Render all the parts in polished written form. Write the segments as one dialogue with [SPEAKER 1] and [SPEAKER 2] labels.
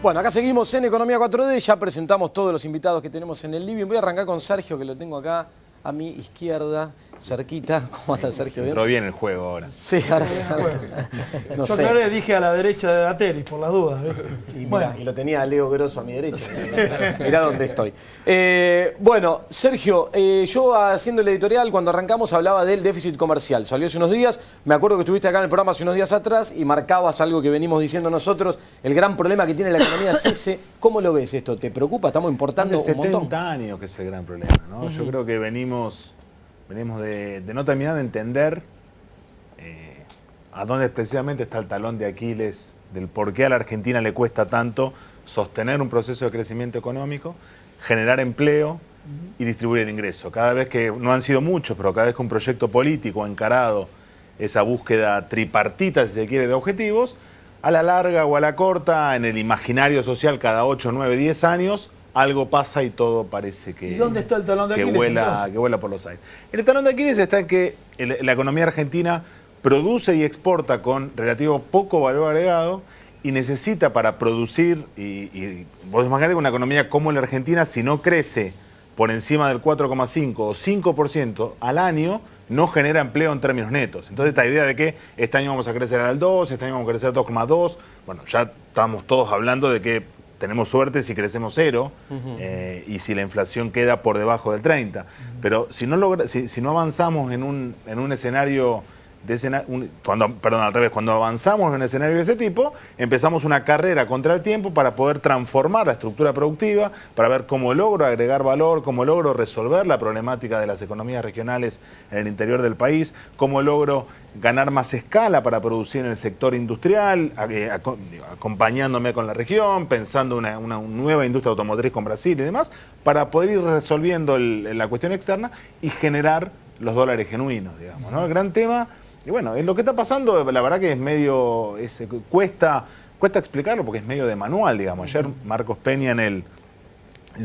[SPEAKER 1] Bueno, acá seguimos en Economía 4D, ya presentamos todos los invitados que tenemos en el living. Voy a arrancar con Sergio, que lo tengo acá a mi izquierda, cerquita. ¿Cómo está Sergio? ¿Bien?
[SPEAKER 2] Entró bien el juego ahora.
[SPEAKER 1] Sí, ahora no
[SPEAKER 3] Yo
[SPEAKER 1] sé.
[SPEAKER 3] claro le dije a la derecha de Dateris, por las dudas, ¿viste?
[SPEAKER 1] Y,
[SPEAKER 3] Bueno.
[SPEAKER 1] mirá, y lo tenía a Leo Grosso a mi derecha. Mirá dónde estoy. Bueno, Sergio, yo haciendo el editorial, cuando arrancamos hablaba del déficit comercial. Salió hace unos días, me acuerdo que estuviste acá en el programa hace unos días atrás y marcabas algo que venimos diciendo nosotros. El gran problema que tiene la economía es ese. ¿Cómo lo ves esto? ¿Te preocupa? Estamos importando
[SPEAKER 2] Hace
[SPEAKER 1] un montón.
[SPEAKER 2] 70 años que es el gran problema, ¿no? Yo creo que venimos de no terminar de entender a dónde precisamente está el talón de Aquiles del por qué a la Argentina le cuesta tanto sostener un proceso de crecimiento económico, generar empleo y distribuir el ingreso. Cada vez que, no han sido muchos, pero cada vez que un proyecto político ha encarado esa búsqueda tripartita, si se quiere, de objetivos, a la larga o a la corta, en el imaginario social, cada 8, 9, 10 años, algo pasa y todo parece que...
[SPEAKER 3] ¿Y dónde está el talón de Aquiles,
[SPEAKER 2] que
[SPEAKER 3] entonces?
[SPEAKER 2] vuela por los aires. El talón de Aquiles está en que la economía argentina produce y exporta con relativo poco valor agregado y necesita para producir, y vos imaginate que una economía como la Argentina, si no crece por encima del 4,5 o 5% al año, no genera empleo en términos netos. Entonces esta idea de que este año vamos a crecer al 2, este año vamos a crecer al 2,2, bueno, ya estamos todos hablando de que tenemos suerte si crecemos 0 y si la inflación queda por debajo del 30. Pero si no avanzamos en un escenario cuando avanzamos en un escenario de ese tipo, empezamos una carrera contra el tiempo para poder transformar la estructura productiva, para ver cómo logro agregar valor, cómo logro resolver la problemática de las economías regionales en el interior del país, cómo logro ganar más escala para producir en el sector industrial, acompañándome con la región, pensando una nueva industria automotriz con Brasil y demás, para poder ir resolviendo la cuestión externa y generar los dólares genuinos, digamos, ¿no? El gran tema. Y bueno, en lo que está pasando, la verdad que es medio, cuesta explicarlo porque es medio de manual, digamos. Ayer Marcos Peña en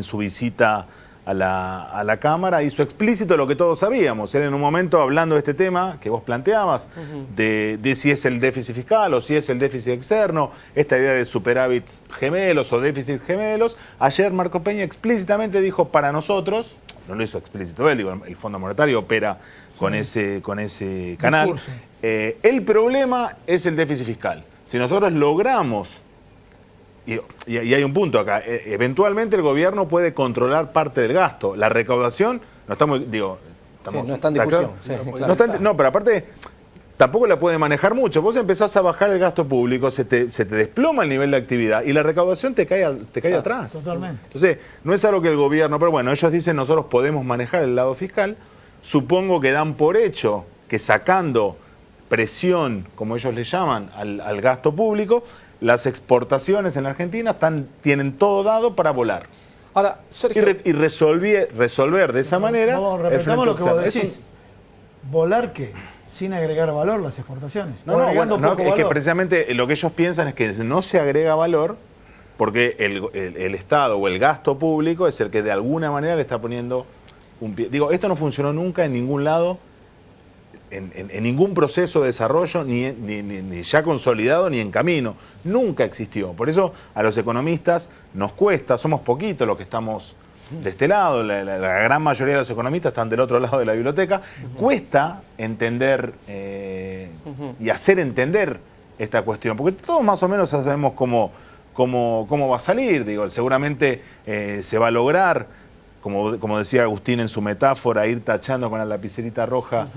[SPEAKER 2] su visita a la Cámara hizo explícito lo que todos sabíamos. Él en un momento hablando de este tema que vos planteabas, de si es el déficit fiscal o si es el déficit externo, esta idea de superávits gemelos o déficits gemelos, ayer Marcos Peña explícitamente dijo para nosotros, no lo hizo explícito él, digo, el Fondo Monetario opera con ese canal. El problema es el déficit fiscal. Si nosotros logramos, y hay un punto acá, eventualmente el gobierno puede controlar parte del gasto. La recaudación, no estamos, digo,
[SPEAKER 1] no está en discusión. Sí, claro.
[SPEAKER 2] No, pero aparte tampoco la puede manejar mucho. Vos empezás a bajar el gasto público, se te desploma el nivel de actividad y la recaudación te cae atrás.
[SPEAKER 3] Totalmente.
[SPEAKER 2] Entonces, no es algo que el gobierno, pero bueno, ellos dicen nosotros podemos manejar el lado fiscal. Supongo que dan por hecho que sacando presión, como ellos le llaman, al gasto público, las exportaciones en la Argentina tienen todo dado para volar.
[SPEAKER 1] Ahora, Sergio,
[SPEAKER 2] Y resolver de esa manera.
[SPEAKER 3] Vamos, repetamos lo que vos
[SPEAKER 2] externo.
[SPEAKER 3] decís. ¿Volar qué? Sin agregar valor las exportaciones.
[SPEAKER 2] No,
[SPEAKER 3] Agregando
[SPEAKER 2] bueno,
[SPEAKER 3] poco
[SPEAKER 2] es que
[SPEAKER 3] valor.
[SPEAKER 2] precisamente lo que ellos piensan es que no se agrega valor porque el Estado o el gasto público es el que de alguna manera le está poniendo un pie. Digo, esto no funcionó nunca en ningún lado, en ningún proceso de desarrollo, ni ya consolidado, ni en camino. Nunca existió. Por eso a los economistas nos cuesta, somos poquitos los que estamos de este lado, la gran mayoría de los economistas están del otro lado de la biblioteca, cuesta entender y hacer entender esta cuestión, porque todos más o menos sabemos cómo va a salir, digo, seguramente se va a lograr, como decía Agustín en su metáfora, ir tachando con la lapicerita roja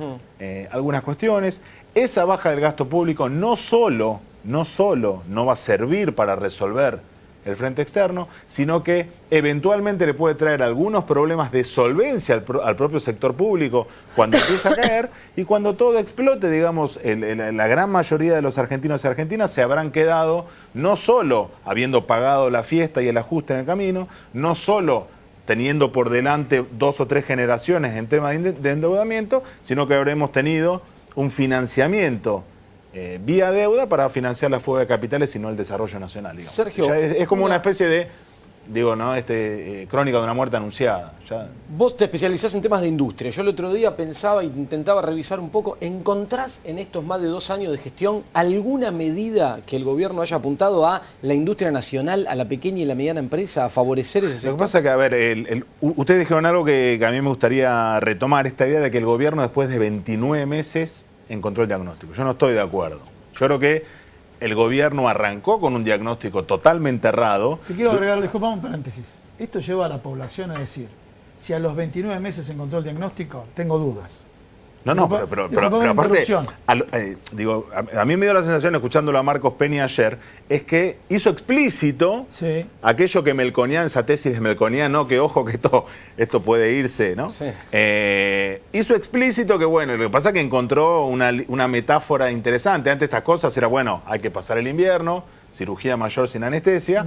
[SPEAKER 2] algunas cuestiones. Esa baja del gasto público no solo no va a servir para resolver el frente externo, sino que eventualmente le puede traer algunos problemas de solvencia al propio sector público cuando empieza a caer, y cuando todo explote, digamos, la gran mayoría de los argentinos y argentinas se habrán quedado no solo habiendo pagado la fiesta y el ajuste en el camino, no solo teniendo por delante 2 o 3 generaciones en tema de endeudamiento, sino que habremos tenido un financiamiento vía deuda para financiar la fuga de capitales y no el desarrollo nacional, digamos.
[SPEAKER 1] Sergio,
[SPEAKER 2] ya es como una especie de digo, ¿no? Crónica de una muerte anunciada. Ya.
[SPEAKER 1] Vos te especializás en temas de industria. Yo el otro día pensaba e intentaba revisar un poco. ¿Encontrás en estos más de 2 años de gestión alguna medida que el gobierno haya apuntado a la industria nacional, a la pequeña y la mediana empresa, a favorecer ese sector?
[SPEAKER 2] Lo que pasa es que, a ver, ustedes dijeron algo que a mí me gustaría retomar, esta idea de que el gobierno después de 29 meses encontró el diagnóstico. Yo no estoy de acuerdo. Yo creo que el gobierno arrancó con un diagnóstico totalmente errado.
[SPEAKER 3] Te quiero agregar, disculpa un paréntesis. Esto lleva a la población a decir, si a los 29 meses se encontró el diagnóstico, tengo dudas.
[SPEAKER 2] No, pero aparte, a mí me dio la sensación, escuchándolo a Marcos Peña ayer, es que hizo explícito aquello que Melconian, esa tesis de Melconian, ¿no? Que ojo que esto puede irse, ¿no?
[SPEAKER 1] Sí.
[SPEAKER 2] Hizo explícito que, bueno, lo que pasa es que encontró una metáfora interesante. Antes estas cosas era, bueno, hay que pasar el invierno, cirugía mayor sin anestesia.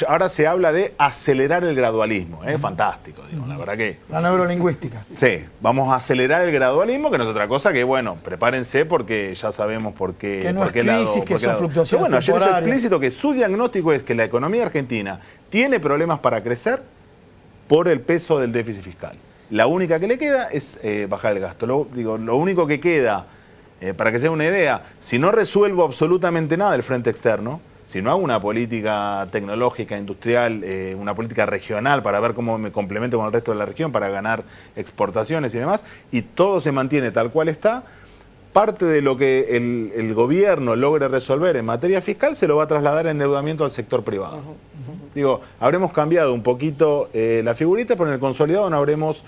[SPEAKER 2] Ahora se habla de acelerar el gradualismo. Fantástico, digo, la verdad que...
[SPEAKER 3] La neurolingüística.
[SPEAKER 2] Sí, vamos a acelerar el gradualismo, que no es otra cosa que, bueno, prepárense porque ya sabemos por qué...
[SPEAKER 3] Que no
[SPEAKER 2] por
[SPEAKER 3] es
[SPEAKER 2] qué
[SPEAKER 3] crisis,
[SPEAKER 2] lado,
[SPEAKER 3] que son fluctuaciones
[SPEAKER 2] Pero bueno, ayer hizo
[SPEAKER 3] temporarias.
[SPEAKER 2] explícito que su diagnóstico es que la economía argentina tiene problemas para crecer por el peso del déficit fiscal. La única que le queda es bajar el gasto. Lo único que queda, para que se den una idea, si no resuelvo absolutamente nada del frente externo, si no hago una política tecnológica, industrial, una política regional para ver cómo me complemento con el resto de la región para ganar exportaciones y demás, y todo se mantiene tal cual está, parte de lo que el gobierno logre resolver en materia fiscal se lo va a trasladar en endeudamiento al sector privado. Digo, habremos cambiado un poquito la figurita, pero en el consolidado no habremos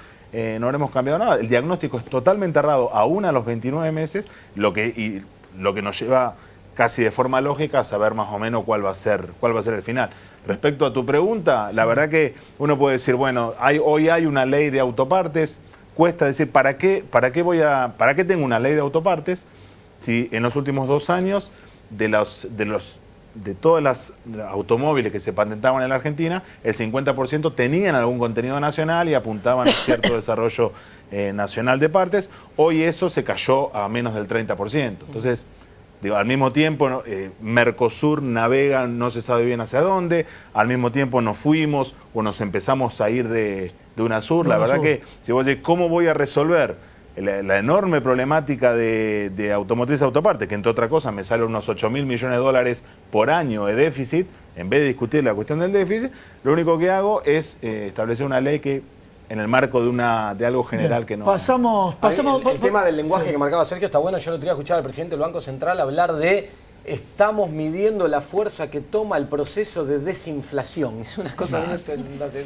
[SPEAKER 2] cambiado nada. El diagnóstico es totalmente errado, aún a los 29 meses, lo que nos lleva casi de forma lógica a saber más o menos cuál va a ser el final. Respecto a tu pregunta, la verdad que uno puede decir, bueno, hoy hay una ley de autopartes, cuesta decir, ¿para qué tengo una ley de autopartes si en los últimos 2 años de todas las automóviles que se patentaban en la Argentina, el 50% tenían algún contenido nacional y apuntaban a cierto desarrollo nacional de partes? Hoy eso se cayó a menos del 30%. Entonces, digo, al mismo tiempo, Mercosur navega, no se sabe bien hacia dónde, al mismo tiempo nos fuimos o nos empezamos a ir de UNASUR. La verdad que, si vos decís, ¿cómo voy a resolver la enorme problemática de automotriz autoparte, que entre otra cosa me sale unos 8.000 millones de dólares por año de déficit, en vez de discutir la cuestión del déficit, lo único que hago es establecer una ley que en el marco de algo general. Bien, que no...
[SPEAKER 3] Pasamos
[SPEAKER 1] el tema del lenguaje que marcaba Sergio está bueno. Yo el otro día escuchaba al presidente del Banco Central hablar de estamos midiendo la fuerza que toma el proceso de desinflación. Es una cosa que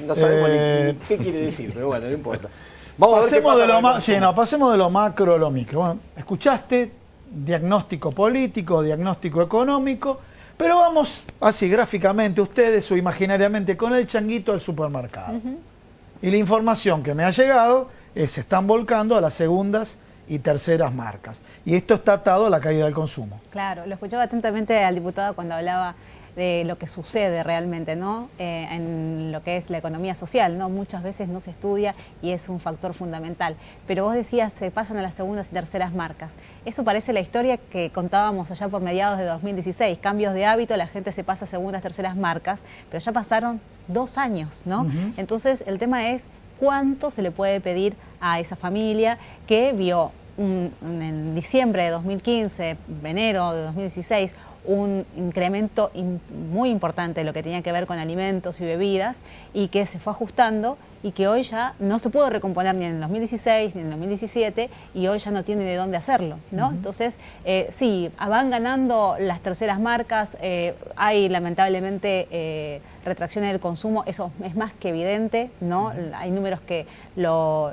[SPEAKER 1] no sabemos qué quiere decir, pero bueno, no importa.
[SPEAKER 3] Pasemos de lo macro a lo micro. Bueno, escuchaste diagnóstico político, diagnóstico económico, pero vamos así gráficamente ustedes o imaginariamente con el changuito al supermercado. Y la información que me ha llegado es se están volcando a las segundas y terceras marcas. Y esto está atado a la caída del consumo.
[SPEAKER 4] Claro, lo escuchaba atentamente al diputado cuando hablaba de lo que sucede realmente, ¿no? En lo que es la economía social, ¿no? Muchas veces no se estudia y es un factor fundamental. Pero vos decías, se pasan a las segundas y terceras marcas. Eso parece la historia que contábamos allá por mediados de 2016. Cambios de hábito, la gente se pasa a segundas, terceras marcas, pero ya pasaron 2 años, ¿no? Entonces, el tema es cuánto se le puede pedir a esa familia que vio en diciembre de 2015, enero de 2016, un incremento muy importante de lo que tenía que ver con alimentos y bebidas y que se fue ajustando y que hoy ya no se pudo recomponer ni en el 2016 ni en el 2017 y hoy ya no tiene de dónde hacerlo, ¿no? Entonces, sí, van ganando las terceras marcas, hay lamentablemente retracciones del consumo, eso es más que evidente, ¿no? Hay números que lo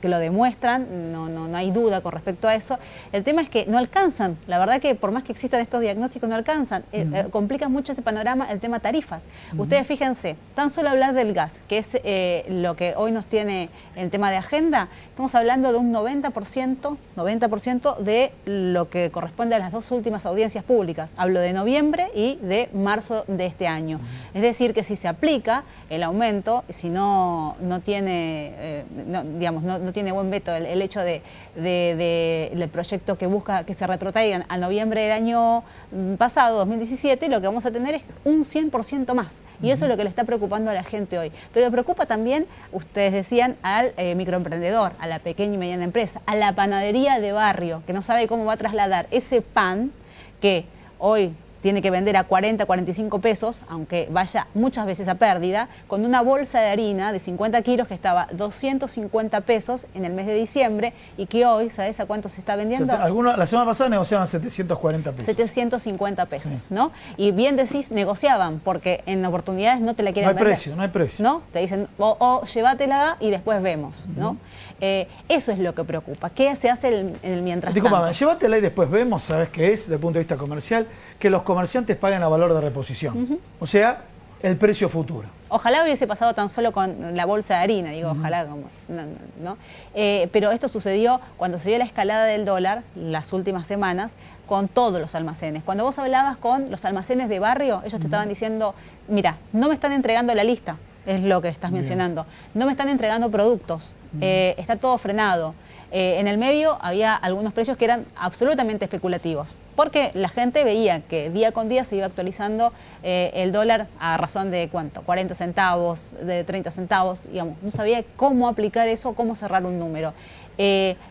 [SPEAKER 4] demuestran, no hay duda con respecto a eso. El tema es que no alcanzan, la verdad que por más que existan estos diagnósticos no alcanzan, complica mucho este panorama el tema tarifas. Ustedes fíjense, tan solo hablar del gas, que es lo que hoy nos tiene el tema de agenda, estamos hablando de un 90% de lo que corresponde a las 2 últimas audiencias públicas. Hablo de noviembre y de marzo de este año. Es decir, que si se aplica el aumento, si no tiene, no tiene buen veto el hecho del proyecto que busca que se retrotraigan a noviembre del año pasado, 2017, lo que vamos a tener es un 100% más. Y eso es lo que le está preocupando a la gente hoy. Pero preocupa también, ustedes decían, al microemprendedor, a la pequeña y mediana empresa, a la panadería de barrio, que no sabe cómo va a trasladar ese pan que hoy tiene que vender a 40, 45 pesos, aunque vaya muchas veces a pérdida, con una bolsa de harina de 50 kilos que estaba 250 pesos en el mes de diciembre y que hoy, ¿sabes a cuánto se está vendiendo?
[SPEAKER 3] La semana pasada negociaban 740 pesos.
[SPEAKER 4] 750 pesos,
[SPEAKER 3] Sí.
[SPEAKER 4] ¿no? Y bien decís, negociaban, porque en oportunidades no te la quieren vender.
[SPEAKER 3] No hay precio.
[SPEAKER 4] ¿No? Te dicen, o llévatela y después vemos, ¿no? Eso es lo que preocupa. ¿Qué se hace en el mientras
[SPEAKER 3] Disculpame,
[SPEAKER 4] tanto?
[SPEAKER 3] llévatela y después vemos, ¿sabes qué es? Desde el punto de vista comercial, que los comerciantes paguen a valor de reposición. O sea, el precio futuro.
[SPEAKER 4] Ojalá hubiese pasado tan solo con la bolsa de harina, digo, ojalá, como, ¿no? Pero esto sucedió cuando se dio la escalada del dólar, las últimas semanas, con todos los almacenes. Cuando vos hablabas con los almacenes de barrio, ellos te estaban diciendo, mira, no me están entregando la lista, es lo que estás mencionando, no me están entregando productos, está todo frenado. En el medio había algunos precios que eran absolutamente especulativos, porque la gente veía que día con día se iba actualizando el dólar a razón de ¿cuánto? 40 centavos, de 30 centavos, digamos, no sabía cómo aplicar eso, cómo cerrar un número.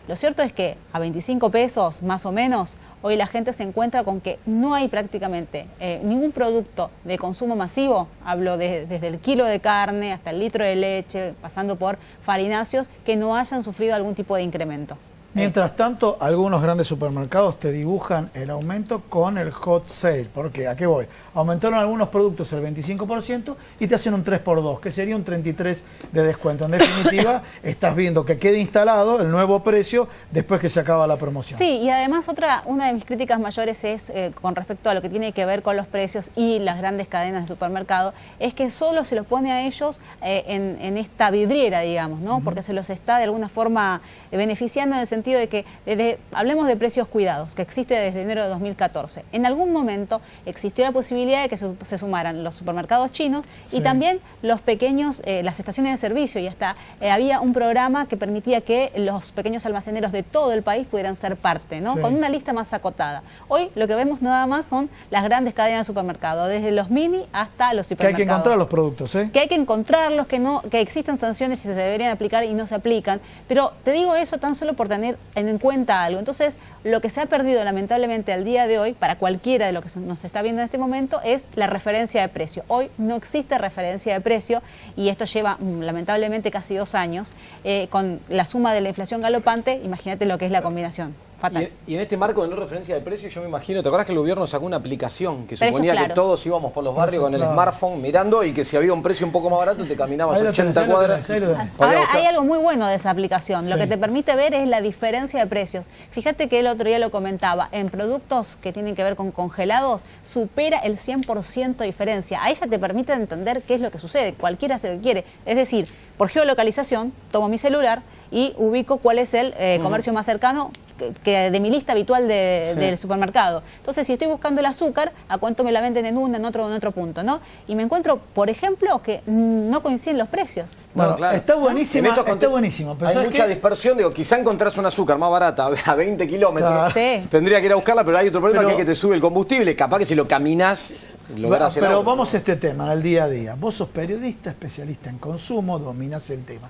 [SPEAKER 4] Lo cierto es que a 25 pesos más o menos, hoy la gente se encuentra con que no hay prácticamente ningún producto de consumo masivo, hablo desde el kilo de carne hasta el litro de leche, pasando por farináceos, que no hayan sufrido algún tipo de incremento.
[SPEAKER 3] Mientras tanto, algunos grandes supermercados te dibujan el aumento con el hot sale. ¿Por qué? ¿A qué voy? Aumentaron algunos productos el 25% y te hacen un 3x2, que sería un 33% de descuento. En definitiva, estás viendo que queda instalado el nuevo precio después que se acaba la promoción.
[SPEAKER 4] Sí, y además una de mis críticas mayores es con respecto a lo que tiene que ver con los precios y las grandes cadenas de supermercado, es que solo se los pone a ellos en esta vidriera, digamos, ¿no? Porque se los está de alguna forma beneficiando en el sentido de que, hablemos de precios cuidados, que existe desde enero de 2014. En algún momento existió la posibilidad de que se sumaran los supermercados chinos y también los pequeños, las estaciones de servicio, y hasta había un programa que permitía que los pequeños almaceneros de todo el país pudieran ser parte, ¿no?
[SPEAKER 3] Sí.
[SPEAKER 4] Con una lista más acotada. Hoy lo que vemos nada más son las grandes cadenas de supermercados, desde los mini hasta los
[SPEAKER 3] Que hay
[SPEAKER 4] supermercados.
[SPEAKER 3] que encontrar los productos, ¿eh?
[SPEAKER 4] Que hay que encontrarlos, que existen sanciones y se deberían aplicar y no se aplican. Pero te digo eso tan solo por tener en cuenta algo. Entonces, lo que se ha perdido lamentablemente al día de hoy, para cualquiera de lo que nos está viendo en este momento, es la referencia de precio. Hoy no existe referencia de precio y esto lleva lamentablemente casi 2 años. Con la suma de la inflación galopante, imagínate lo que es la combinación. Fatal.
[SPEAKER 1] Y en este marco de no referencia de precio, yo me imagino, ¿te acuerdas que el gobierno sacó una aplicación que
[SPEAKER 4] Precios
[SPEAKER 1] suponía
[SPEAKER 4] claros.
[SPEAKER 1] que todos íbamos por los barrios con el smartphone mirando y que si había un precio un poco más barato te caminabas
[SPEAKER 3] Ahí lo
[SPEAKER 1] 80
[SPEAKER 3] tenés,
[SPEAKER 1] cuadras?
[SPEAKER 3] ahí lo tenés.
[SPEAKER 4] Ahora
[SPEAKER 1] Podías buscar.
[SPEAKER 4] hay algo muy bueno de esa aplicación. Lo
[SPEAKER 3] Sí.
[SPEAKER 4] que te permite ver es la diferencia de precios. Fíjate que el otro día lo comentaba, en productos que tienen que ver con congelados, supera el 100% de diferencia. A ella te permite entender qué es lo que sucede. Cualquiera hace lo que quiere. Es decir, por geolocalización, tomo mi celular y ubico cuál es el comercio más cercano que de mi lista habitual del supermercado. Entonces, si estoy buscando el azúcar, ¿a cuánto me la venden en otro punto, ¿no? Y me encuentro, por ejemplo, que no coinciden los precios.
[SPEAKER 3] Bueno,
[SPEAKER 1] claro.
[SPEAKER 3] está buenísima,
[SPEAKER 1] En estos
[SPEAKER 3] está buenísima. Pero
[SPEAKER 1] hay
[SPEAKER 3] ¿sabes
[SPEAKER 1] mucha
[SPEAKER 3] qué?
[SPEAKER 1] dispersión, digo, quizá encontrás un azúcar más barata a 20 kilómetros.
[SPEAKER 3] Claro.
[SPEAKER 4] Sí.
[SPEAKER 1] Tendría que ir a buscarla, pero hay otro problema
[SPEAKER 3] Pero-
[SPEAKER 1] que es que te sube el combustible. Capaz que si lo caminás, lográs el
[SPEAKER 3] Pero
[SPEAKER 1] auto.
[SPEAKER 3] vamos a este tema, en el día a día. Vos sos periodista, especialista en consumo, dominás el tema.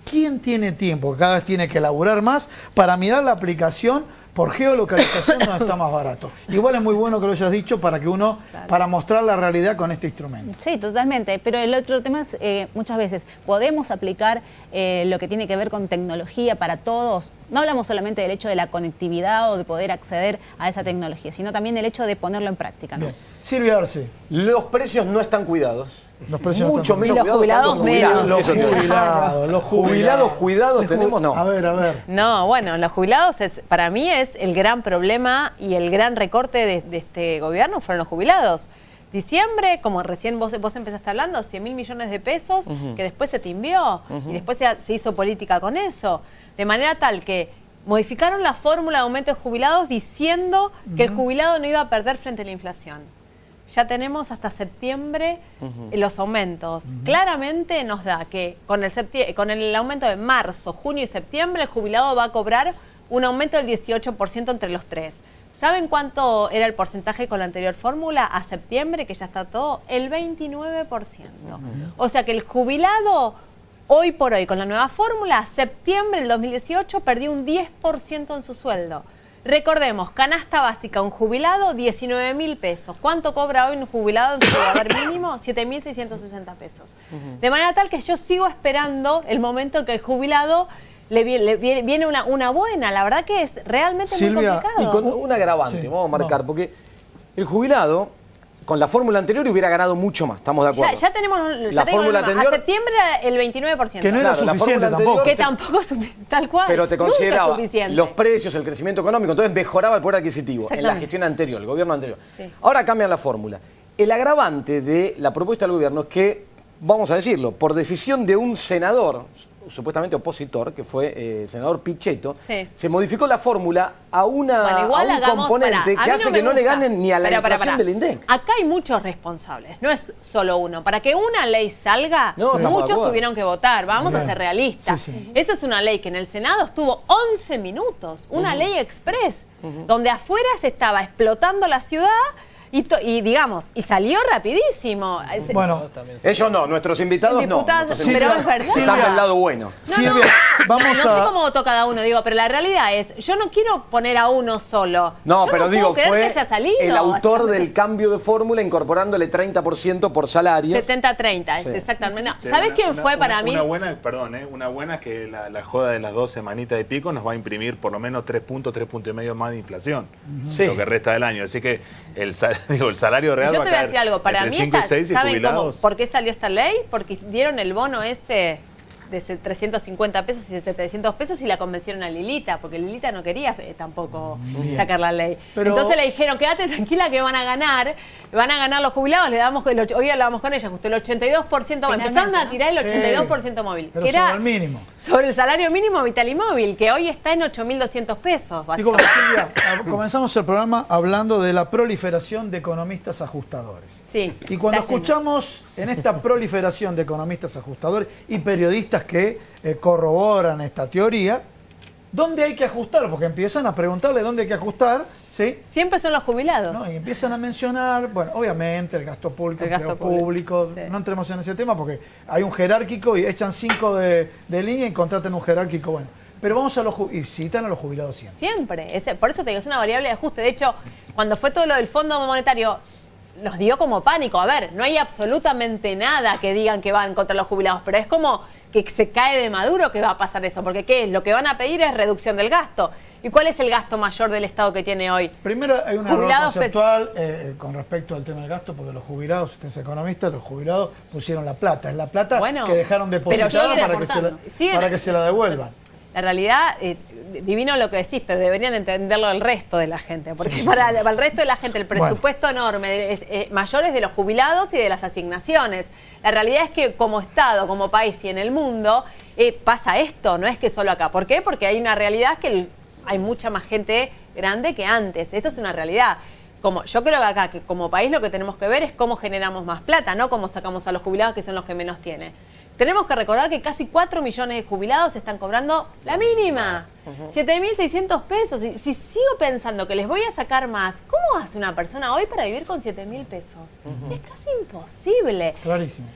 [SPEAKER 3] ¿Quién tiene tiempo, que cada vez tiene que laburar más, para mirar la aplicación por geolocalización donde está más barato? Igual es muy bueno que lo hayas dicho para que uno, para mostrar la realidad con este instrumento.
[SPEAKER 4] Sí, totalmente. Pero el otro tema es, muchas veces, podemos aplicar lo que tiene que ver con tecnología para todos. No hablamos solamente del hecho de la conectividad o de poder acceder a esa tecnología, sino también del hecho de ponerlo en práctica, ¿no?
[SPEAKER 3] Bien. Silvia Arce,
[SPEAKER 1] Los precios no están cuidados.
[SPEAKER 3] los precios no
[SPEAKER 1] Mucho
[SPEAKER 3] están-
[SPEAKER 1] menos
[SPEAKER 5] Y los
[SPEAKER 1] cuidados
[SPEAKER 5] jubilados
[SPEAKER 1] están los jubilados.
[SPEAKER 5] menos.
[SPEAKER 3] Los
[SPEAKER 1] Eso te digo.
[SPEAKER 3] jubilados, los
[SPEAKER 1] Jubilados cuidados tenemos, no.
[SPEAKER 3] A ver.
[SPEAKER 5] No, bueno, los jubilados para mí es el gran problema y el gran recorte de este gobierno fueron los jubilados. Diciembre, como recién vos empezaste hablando, 100.000 millones de pesos que después se timbió y después se hizo política con eso. De manera tal que modificaron la fórmula de aumento de jubilados diciendo que el jubilado no iba a perder frente a la inflación. Ya tenemos hasta septiembre los aumentos. Claramente nos da que con el aumento de marzo, junio y septiembre, el jubilado va a cobrar un aumento del 18% entre los tres. ¿Saben cuánto era el porcentaje con la anterior fórmula a septiembre, que ya está todo? El 29%. O sea que el jubilado, hoy por hoy, con la nueva fórmula, septiembre del 2018 perdió un 10% en su sueldo. Recordemos, canasta básica, un jubilado, 19.000 pesos. ¿Cuánto cobra hoy un jubilado en su haber mínimo? 7.660 pesos. De manera tal que yo sigo esperando el momento en que el jubilado le viene una buena. La verdad que es realmente
[SPEAKER 3] Silvia,
[SPEAKER 5] muy complicado.
[SPEAKER 1] Y con un agravante,
[SPEAKER 3] Sí,
[SPEAKER 1] vamos a marcar, porque el jubilado, con la fórmula anterior, hubiera ganado mucho más, estamos de acuerdo.
[SPEAKER 5] Ya tenemos,
[SPEAKER 1] La fórmula anterior,
[SPEAKER 5] a septiembre el 29%.
[SPEAKER 3] Que no era
[SPEAKER 1] Claro, la
[SPEAKER 3] suficiente
[SPEAKER 1] fórmula
[SPEAKER 3] tampoco.
[SPEAKER 5] Que tampoco es tal cual.
[SPEAKER 1] pero te
[SPEAKER 5] Nunca
[SPEAKER 1] consideraba
[SPEAKER 5] es suficiente.
[SPEAKER 1] los precios, el crecimiento económico, entonces mejoraba el poder adquisitivo en la
[SPEAKER 5] Exactamente.
[SPEAKER 1] gestión anterior, el gobierno anterior.
[SPEAKER 5] Sí.
[SPEAKER 1] Ahora cambian la fórmula. El agravante de la propuesta del gobierno es que, vamos a decirlo, por decisión de un senador, supuestamente opositor, que fue el senador Pichetto,
[SPEAKER 5] Sí.
[SPEAKER 1] se modificó la fórmula a,
[SPEAKER 5] Bueno,
[SPEAKER 1] a
[SPEAKER 5] igual
[SPEAKER 1] un
[SPEAKER 5] hagamos,
[SPEAKER 1] componente
[SPEAKER 5] pará, a
[SPEAKER 1] que
[SPEAKER 5] mí
[SPEAKER 1] hace
[SPEAKER 5] me
[SPEAKER 1] que no le
[SPEAKER 5] gusta.
[SPEAKER 1] ganen ni a la inflación del INDEC.
[SPEAKER 5] Acá hay muchos responsables, no es solo uno. Para que una ley salga,
[SPEAKER 1] No, estamos de
[SPEAKER 5] muchos
[SPEAKER 1] acuerdo.
[SPEAKER 5] tuvieron que votar. Vamos a
[SPEAKER 3] Bien.
[SPEAKER 5] ser realistas.
[SPEAKER 3] Sí, sí.
[SPEAKER 5] Esta es una ley que en el Senado estuvo 11 minutos, una ley express, donde afuera se estaba explotando la ciudad y digamos, y salió rapidísimo.
[SPEAKER 3] Bueno,
[SPEAKER 1] Ellos no, nuestros invitados no.
[SPEAKER 5] Diputados,
[SPEAKER 1] Nuestros
[SPEAKER 5] pero
[SPEAKER 1] invitados
[SPEAKER 5] es verdad.
[SPEAKER 1] están
[SPEAKER 3] Silvia,
[SPEAKER 1] del lado bueno.
[SPEAKER 3] Silvia, vamos
[SPEAKER 5] no sé
[SPEAKER 3] a...
[SPEAKER 5] cómo votó cada uno, digo, pero la realidad es, yo no quiero poner a uno solo.
[SPEAKER 1] No,
[SPEAKER 5] Yo
[SPEAKER 1] pero
[SPEAKER 5] no
[SPEAKER 1] digo,
[SPEAKER 5] puedo creer
[SPEAKER 1] fue
[SPEAKER 5] que haya salido,
[SPEAKER 1] el autor
[SPEAKER 5] básicamente.
[SPEAKER 1] del cambio de fórmula incorporándole 30% por salario.
[SPEAKER 5] 70-30,
[SPEAKER 1] Sí.
[SPEAKER 5] es exactamente. No,
[SPEAKER 2] Sí,
[SPEAKER 5] ¿sabes
[SPEAKER 2] una-
[SPEAKER 5] quién
[SPEAKER 2] una-
[SPEAKER 5] fue
[SPEAKER 2] una-
[SPEAKER 5] para mí?
[SPEAKER 2] Una buena, perdón, una buena es que la joda de las 2 semanitas y pico nos va a imprimir por lo menos 3 puntos y medio más de inflación.
[SPEAKER 1] Sí.
[SPEAKER 2] Lo que resta del año. Así que el salario real
[SPEAKER 5] Yo
[SPEAKER 2] va
[SPEAKER 5] te
[SPEAKER 2] a
[SPEAKER 5] voy a
[SPEAKER 2] caer
[SPEAKER 5] decir algo, para
[SPEAKER 2] entre
[SPEAKER 5] mí
[SPEAKER 2] 5 y
[SPEAKER 5] esta,
[SPEAKER 2] 6 y
[SPEAKER 5] ¿saben
[SPEAKER 2] jubilados.
[SPEAKER 5] por qué salió esta ley? Porque dieron el bono ese de 350 pesos y 700 pesos y la convencieron a Lilita, porque Lilita no quería tampoco sacar la ley.
[SPEAKER 3] Pero-
[SPEAKER 5] Entonces le dijeron, quédate tranquila que van a ganar los jubilados, le damos hoy hablábamos con ella, justo el 82%, empezaron a tirar el 82% móvil,
[SPEAKER 3] pero
[SPEAKER 5] que era
[SPEAKER 3] sobre el mínimo.
[SPEAKER 5] sobre el salario mínimo vital y móvil, que hoy está en 8.200 pesos,
[SPEAKER 3] Digo,
[SPEAKER 5] básicamente.
[SPEAKER 3] Silvia, comenzamos el programa hablando de la proliferación de economistas ajustadores.
[SPEAKER 5] Sí,
[SPEAKER 3] Y cuando
[SPEAKER 5] está lleno.
[SPEAKER 3] escuchamos en esta proliferación de economistas ajustadores y periodistas que corroboran esta teoría, ¿dónde hay que ajustar? Porque empiezan a preguntarle dónde hay que ajustar, ¿sí?
[SPEAKER 5] Siempre son los jubilados.
[SPEAKER 3] ¿No? Y empiezan a mencionar, bueno, obviamente el gasto público,
[SPEAKER 5] El gasto
[SPEAKER 3] empleo público,
[SPEAKER 5] sí.
[SPEAKER 3] no entremos en ese tema porque hay un jerárquico y echan 5 de línea y contratan un jerárquico, bueno. Pero vamos a los y citan a los jubilados siempre.
[SPEAKER 5] Siempre. Por eso te digo, es una variable de ajuste. De hecho, cuando fue todo lo del Fondo Monetario, nos dio como pánico. A ver, no hay absolutamente nada que digan que van contra los jubilados, pero es como que se cae de maduro que va a pasar eso. Porque ¿qué es? Lo que van a pedir es reducción del gasto. ¿Y cuál es el gasto mayor del Estado que tiene hoy?
[SPEAKER 3] Primero hay un error
[SPEAKER 5] Jubilados
[SPEAKER 3] conceptual con respecto al tema del gasto, porque los jubilados, usted es economista, los jubilados pusieron la plata. Es la plata
[SPEAKER 5] Bueno,
[SPEAKER 3] que dejaron
[SPEAKER 5] pero
[SPEAKER 3] depositada
[SPEAKER 5] siguen
[SPEAKER 3] para que se la devuelvan.
[SPEAKER 5] La realidad, divino lo que decís, pero deberían entenderlo el resto de la gente. Porque para el resto de la gente el presupuesto enorme es mayor es de los jubilados y de las asignaciones. La realidad es que como Estado, como país y en el mundo pasa esto, no es que solo acá. ¿Por qué? Porque hay una realidad que hay mucha más gente grande que antes. Esto es una realidad. Yo creo que acá, que como país lo que tenemos que ver es cómo generamos más plata, no cómo sacamos a los jubilados que son los que menos tienen. Tenemos que recordar que casi 4 millones de jubilados están cobrando la mínima, 7.600 pesos. Y si sigo pensando que les voy a sacar más, ¿cómo hace una persona hoy para vivir con 7.000 pesos? Es casi imposible.
[SPEAKER 3] Clarísimo.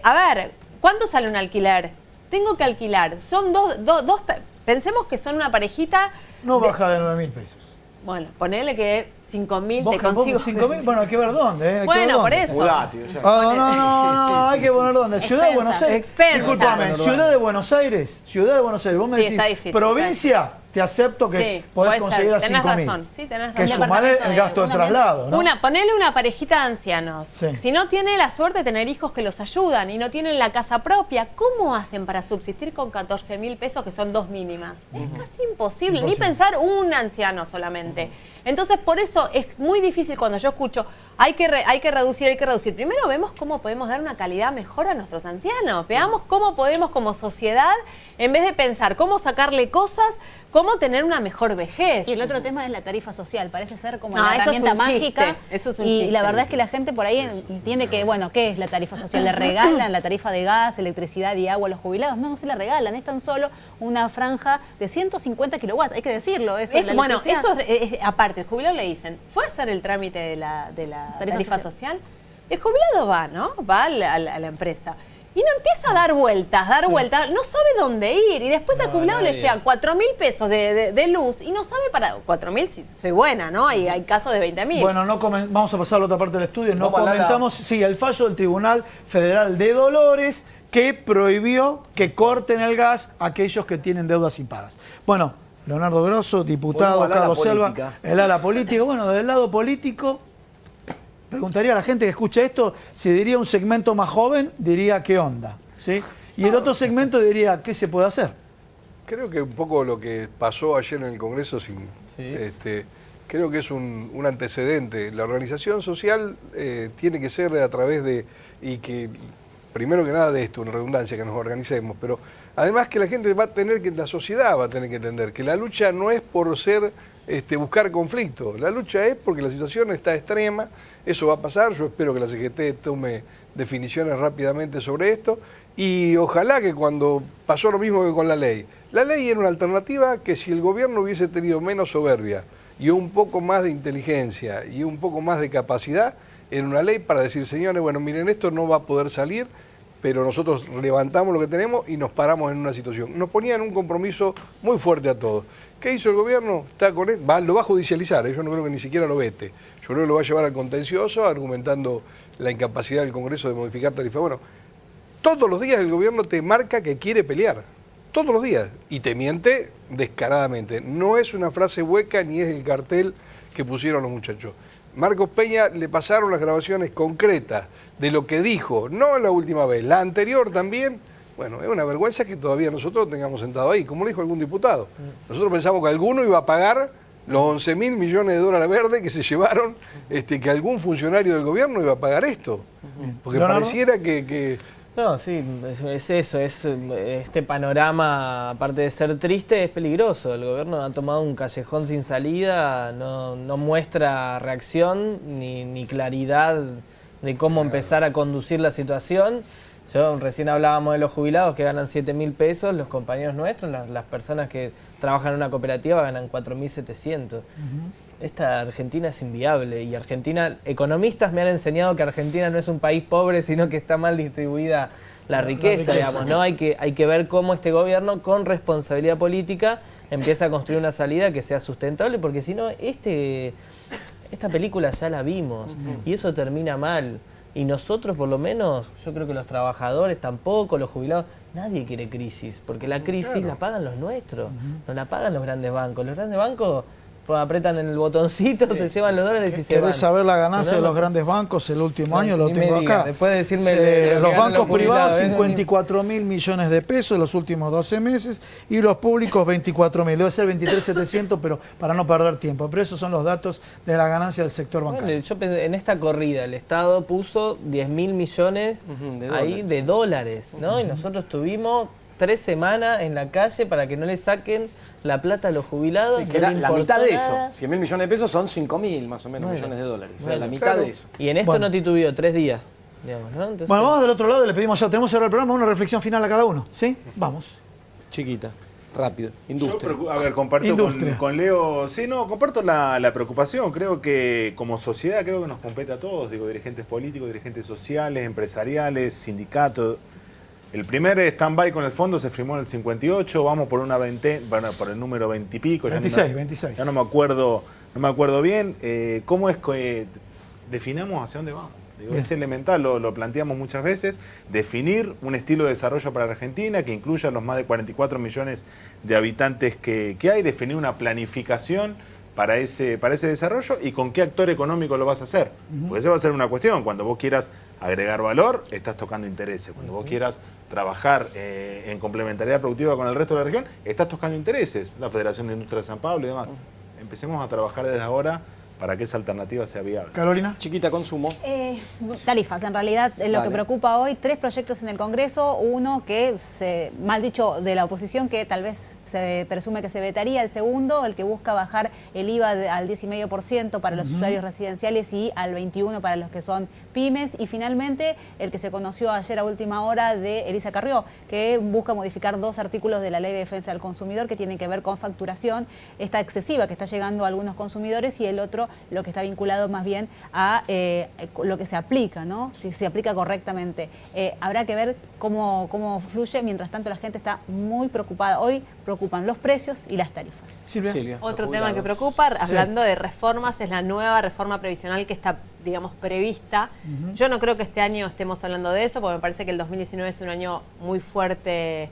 [SPEAKER 5] A ver, ¿cuánto sale un alquiler? Tengo que alquilar. Son dos pensemos que son una parejita.
[SPEAKER 3] No baja de 9.000 pesos.
[SPEAKER 5] Bueno, ponele que 5.000
[SPEAKER 3] ¿Vos
[SPEAKER 5] te consigo.
[SPEAKER 3] 5.000? Bueno, hay que ver dónde. Hay que ver
[SPEAKER 5] Bueno, por
[SPEAKER 3] dónde.
[SPEAKER 5] eso.
[SPEAKER 1] Mudate, o sea.
[SPEAKER 3] No, hay que poner dónde. Ciudad de Buenos Aires.
[SPEAKER 5] Expensa.
[SPEAKER 3] Disculpame, Ciudad de Buenos Aires. Ciudad de Buenos Aires. Vos me
[SPEAKER 5] Sí,
[SPEAKER 3] decís,
[SPEAKER 5] está difícil,
[SPEAKER 3] provincia, te acepto que
[SPEAKER 5] Sí,
[SPEAKER 3] podés
[SPEAKER 5] puede
[SPEAKER 3] conseguir
[SPEAKER 5] ser.
[SPEAKER 3] a
[SPEAKER 5] Tenés
[SPEAKER 3] 5.000.
[SPEAKER 5] razón. Sí, tenés
[SPEAKER 3] Que
[SPEAKER 5] razón.
[SPEAKER 3] sumarle el gasto de traslado, ¿no?
[SPEAKER 5] Ponele una parejita de ancianos.
[SPEAKER 3] Sí.
[SPEAKER 5] Si no tiene la suerte de tener hijos que los ayudan y no tienen la casa propia, ¿cómo hacen para subsistir con 14.000 pesos que son 2 mínimas? Es casi imposible, ni pensar un anciano solamente. Entonces, por eso es muy difícil cuando yo escucho, hay que reducir. Primero vemos cómo podemos dar una calidad mejor a nuestros ancianos. Veamos cómo podemos como sociedad, en vez de pensar cómo sacarle cosas cómo tener una mejor vejez.
[SPEAKER 4] Y el otro tema es la tarifa social, parece ser como
[SPEAKER 5] No,
[SPEAKER 4] la
[SPEAKER 5] eso es
[SPEAKER 4] herramienta
[SPEAKER 5] un
[SPEAKER 4] mágica.
[SPEAKER 5] chiste, eso es un
[SPEAKER 4] y
[SPEAKER 5] chiste.
[SPEAKER 4] la verdad es que la gente por ahí entiende que, bueno, ¿qué es la tarifa social? ¿Le regalan la tarifa de gas, electricidad y agua a los jubilados? No, no se la regalan, es tan solo una franja de 150 kilowatts, hay que decirlo. Eso, la
[SPEAKER 5] Bueno,
[SPEAKER 4] electricidad.
[SPEAKER 5] eso es aparte. El jubilado le dicen, ¿fue a hacer el trámite de la tarifa social? El jubilado va, ¿no? Va a la empresa. Y no empieza a dar vueltas, no sabe dónde ir. Y después al jubilado le llegan 4.000 pesos de luz y no sabe para... 4.000, si soy buena, ¿no? Hay casos de 20.000.
[SPEAKER 3] Bueno, vamos a pasar a la otra parte del estudio. No
[SPEAKER 1] Vamos a hablar
[SPEAKER 3] comentamos, sí, el fallo del Tribunal Federal de Dolores que prohibió que corten el gas a aquellos que tienen deudas impagas. Bueno, Leonardo Grosso, diputado,
[SPEAKER 1] Volvemos al ala
[SPEAKER 3] Carlos Selva,
[SPEAKER 1] política.
[SPEAKER 3] el ala político. Bueno, del lado político, preguntaría a la gente que escucha esto, si diría un segmento más joven, diría ¿qué onda? ¿Sí? Y el otro segmento diría ¿qué se puede hacer?
[SPEAKER 6] Creo que un poco lo que pasó ayer en el Congreso, creo que es un antecedente. La organización social tiene que ser a través de, y que primero que nada de esto, una redundancia, que nos organicemos, pero además que la gente va a tener que, la sociedad va a tener que entender que la lucha no es por ser, buscar conflicto, la lucha es porque la situación está extrema, eso va a pasar, yo espero que la CGT tome definiciones rápidamente sobre esto, y ojalá que cuando pasó lo mismo que con la ley era una alternativa que si el gobierno hubiese tenido menos soberbia y un poco más de inteligencia y un poco más de capacidad, era una ley para decir, señores, bueno, miren, esto no va a poder salir, pero nosotros levantamos lo que tenemos y nos paramos en una situación. Nos ponían un compromiso muy fuerte a todos. ¿Qué hizo el gobierno? Está con lo va a judicializar, yo no creo que ni siquiera lo vete. Yo creo que lo va a llevar al contencioso, argumentando la incapacidad del Congreso de modificar tarifa. Bueno, todos los días el gobierno te marca que quiere pelear, todos los días, y te miente descaradamente. No es una frase hueca ni es el cartel que pusieron los muchachos. Marcos Peña le pasaron las grabaciones concretas de lo que dijo, no la última vez, la anterior también. Bueno, es una vergüenza que todavía nosotros lo tengamos sentado ahí, como dijo algún diputado. Nosotros pensamos que alguno iba a pagar los 11.000 millones de dólares verdes que se llevaron, que algún funcionario del gobierno iba a pagar esto. Porque
[SPEAKER 3] Leonardo.
[SPEAKER 6] pareciera que
[SPEAKER 7] No, sí, es eso, este panorama, aparte de ser triste, es peligroso. El gobierno ha tomado un callejón sin salida, no muestra reacción ni claridad de cómo empezar a conducir la situación. Recién hablábamos de los jubilados que ganan 7.000 pesos, los compañeros nuestros, las personas que trabajan en una cooperativa ganan 4.700. Esta Argentina es inviable y Argentina, economistas me han enseñado que Argentina no es un país pobre, sino que está mal distribuida la riqueza, digamos, ¿no? Hay que ver cómo este gobierno, con responsabilidad política, empieza a construir una salida que sea sustentable, porque si no, esta película ya la vimos y eso termina mal. Y nosotros, por lo menos, yo creo que los trabajadores tampoco, los jubilados, nadie quiere crisis, porque la crisis la pagan los nuestros, no la pagan los grandes bancos. Los grandes bancos pues, apretan en el botoncito, se llevan los dólares y se van.
[SPEAKER 3] ¿Querés saber la ganancia de los grandes bancos el último año? Lo
[SPEAKER 7] Ni me
[SPEAKER 3] tengo
[SPEAKER 7] digas,
[SPEAKER 3] acá.
[SPEAKER 7] después de decirme
[SPEAKER 3] Los bancos privados,
[SPEAKER 7] jubilados,
[SPEAKER 3] 54.000 millones de pesos en los últimos 12 meses y los públicos 24.000. Debe ser 23.700, pero para no perder tiempo. Pero esos son los datos de la ganancia del sector bancario.
[SPEAKER 7] Bueno, yo pensé, en esta corrida el Estado puso 10.000 millones ahí de dólares, ¿no? Y nosotros tuvimos 3 semanas en la calle para que no le saquen la plata a los jubilados.
[SPEAKER 1] Sí, que
[SPEAKER 7] no
[SPEAKER 1] era
[SPEAKER 7] le
[SPEAKER 1] la mitad de
[SPEAKER 7] importó
[SPEAKER 1] eso.
[SPEAKER 7] nada.
[SPEAKER 1] 100.000 millones de pesos son 5.000 más o menos
[SPEAKER 7] Bueno,
[SPEAKER 1] millones de dólares. O sea,
[SPEAKER 7] bueno,
[SPEAKER 1] la mitad
[SPEAKER 6] claro.
[SPEAKER 1] de eso.
[SPEAKER 7] Y en esto
[SPEAKER 3] Bueno.
[SPEAKER 7] no titubió 3 días, digamos, ¿no? Entonces,
[SPEAKER 3] Bueno, vamos del otro lado y le pedimos ya, tenemos ahora el programa, una reflexión final a cada uno. ¿Sí? Vamos.
[SPEAKER 1] Chiquita, rápido, industria.
[SPEAKER 2] Yo, a ver, comparto
[SPEAKER 3] Industria.
[SPEAKER 2] con Leo, sí, no, comparto la preocupación, creo que como sociedad creo que nos compete a todos, digo, dirigentes políticos, dirigentes sociales, empresariales, sindicatos. El primer stand-by con el fondo se firmó en el 58, vamos por por el número 20 y pico.
[SPEAKER 3] 26.
[SPEAKER 2] Ya no me acuerdo bien. ¿Cómo es que definamos hacia dónde vamos? Digo, es elemental, lo planteamos muchas veces, definir un estilo de desarrollo para Argentina que incluya los más de 44 millones de habitantes que hay, definir una planificación para ese desarrollo y con qué actor económico lo vas a hacer. Porque esa va a ser una cuestión. Cuando vos quieras agregar valor, estás tocando intereses. Cuando vos quieras trabajar en complementariedad productiva con el resto de la región, estás tocando intereses. La Federación de Industria de San Pablo y demás. Empecemos a trabajar desde ahora para que esa alternativa sea viable.
[SPEAKER 3] Carolina.
[SPEAKER 1] Chiquita, consumo.
[SPEAKER 4] Tarifas, en realidad lo
[SPEAKER 1] Dale.
[SPEAKER 4] que preocupa hoy, 3 proyectos en el Congreso, uno que, mal dicho, de la oposición, que tal vez se presume que se vetaría, el segundo, el que busca bajar el IVA al 10,5% para los usuarios residenciales y al 21% para los que son pymes, y finalmente el que se conoció ayer a última hora de Elisa Carrió, que busca modificar 2 artículos de la Ley de Defensa del Consumidor que tienen que ver con facturación esta excesiva que está llegando a algunos consumidores, y el otro lo que está vinculado más bien a lo que se aplica, ¿no? Si se aplica correctamente. Habrá que ver cómo fluye. Mientras tanto, la gente está muy preocupada. Hoy preocupan los precios y las tarifas.
[SPEAKER 3] Silvia.
[SPEAKER 5] Otro
[SPEAKER 1] los
[SPEAKER 5] tema que
[SPEAKER 1] jubilados.
[SPEAKER 5] preocupa, hablando de reformas, es la nueva reforma previsional que está, digamos, prevista. Yo no creo que este año estemos hablando de eso, porque me parece que el 2019 es un año muy fuerte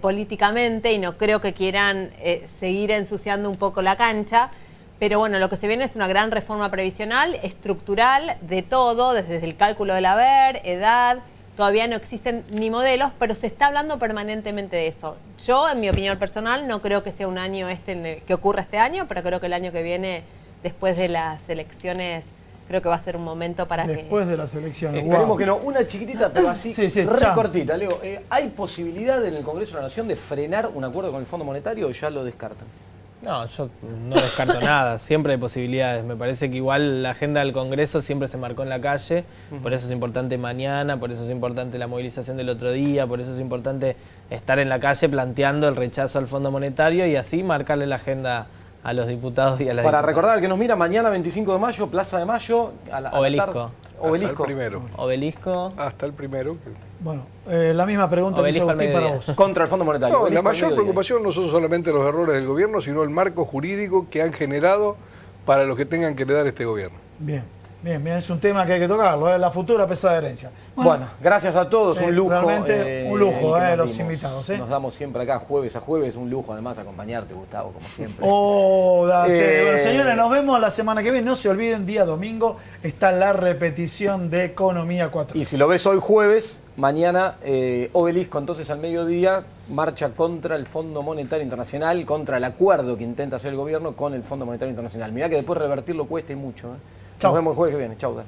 [SPEAKER 5] políticamente y no creo que quieran seguir ensuciando un poco la cancha. Pero bueno, lo que se viene es una gran reforma previsional, estructural, de todo, desde el cálculo del haber, edad. Todavía no existen ni modelos, pero se está hablando permanentemente de eso. Yo, en mi opinión personal, no creo que sea un año que ocurra este año, pero creo que el año que viene, después de las elecciones, creo que va a ser un momento para
[SPEAKER 3] Después de las elecciones.
[SPEAKER 1] Esperemos
[SPEAKER 3] Wow.
[SPEAKER 1] que no. Una chiquitita, pero así,
[SPEAKER 3] Sí,
[SPEAKER 1] re
[SPEAKER 3] chao.
[SPEAKER 1] cortita. Leo, ¿hay posibilidad en el Congreso de la Nación de frenar un acuerdo con el Fondo Monetario o ya lo descartan?
[SPEAKER 7] No, yo no descarto nada, siempre hay posibilidades. Me parece que igual la agenda del Congreso siempre se marcó en la calle, por eso es importante mañana, por eso es importante la movilización del otro día, por eso es importante estar en la calle planteando el rechazo al Fondo Monetario y así marcarle la agenda a los diputados y a las
[SPEAKER 1] Para
[SPEAKER 7] diputadas.
[SPEAKER 1] recordar al que nos mira, mañana 25 de mayo, Plaza de Mayo, a la
[SPEAKER 7] Obelisco.
[SPEAKER 1] tarde.
[SPEAKER 6] Hasta
[SPEAKER 1] Obelisco.
[SPEAKER 6] el primero.
[SPEAKER 7] Obelisco.
[SPEAKER 6] Hasta el primero.
[SPEAKER 3] Bueno, la misma pregunta que
[SPEAKER 7] Obelisco
[SPEAKER 3] hizo
[SPEAKER 7] al
[SPEAKER 3] Agustín para
[SPEAKER 7] mediodía.
[SPEAKER 3] vos.
[SPEAKER 1] Contra el Fondo Monetario.
[SPEAKER 6] No, la
[SPEAKER 1] Obelisco al
[SPEAKER 6] mayor
[SPEAKER 1] mediodía.
[SPEAKER 6] preocupación no son solamente los errores del gobierno, sino el marco jurídico que han generado para los que tengan que heredar este gobierno.
[SPEAKER 3] Bien, es un tema que hay que tocarlo, la futura pesada herencia.
[SPEAKER 1] Bueno, gracias a todos,
[SPEAKER 3] Sí,
[SPEAKER 1] un lujo.
[SPEAKER 3] realmente un lujo,
[SPEAKER 1] el que nos
[SPEAKER 3] los
[SPEAKER 1] dimos.
[SPEAKER 3] invitados.
[SPEAKER 1] Nos damos siempre acá, jueves a jueves, un lujo además acompañarte, Gustavo, como siempre.
[SPEAKER 3] Oh, date. Bueno,
[SPEAKER 1] Eh,
[SPEAKER 3] señores, nos vemos la semana que viene. No se olviden, día domingo está la repetición de Economía 4.
[SPEAKER 1] Y si lo ves hoy jueves, mañana Obelisco, entonces al mediodía, marcha contra el Fondo Monetario Internacional, contra el acuerdo que intenta hacer el gobierno con el Fondo Monetario Internacional. Mirá que después revertirlo cuesta y mucho.
[SPEAKER 3] Chau.
[SPEAKER 1] Nos vemos el jueves que viene. Chau, Dan.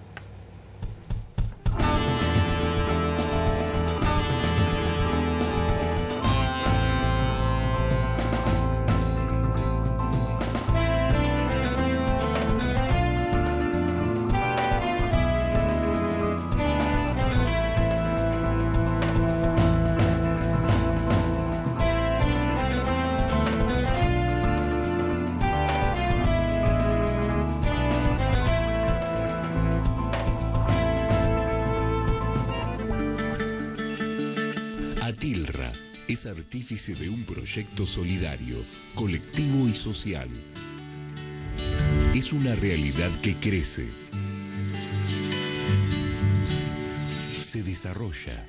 [SPEAKER 8] Atilra es artífice de un proyecto solidario, colectivo y social. Es una realidad que crece, se desarrolla,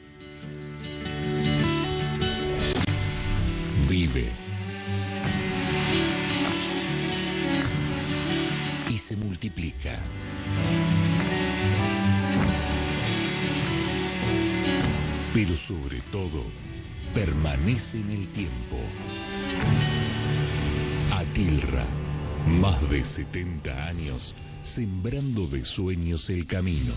[SPEAKER 8] vive y se multiplica. Pero sobre todo, permanece en el tiempo. Atilra, más de 70 años sembrando de sueños el camino.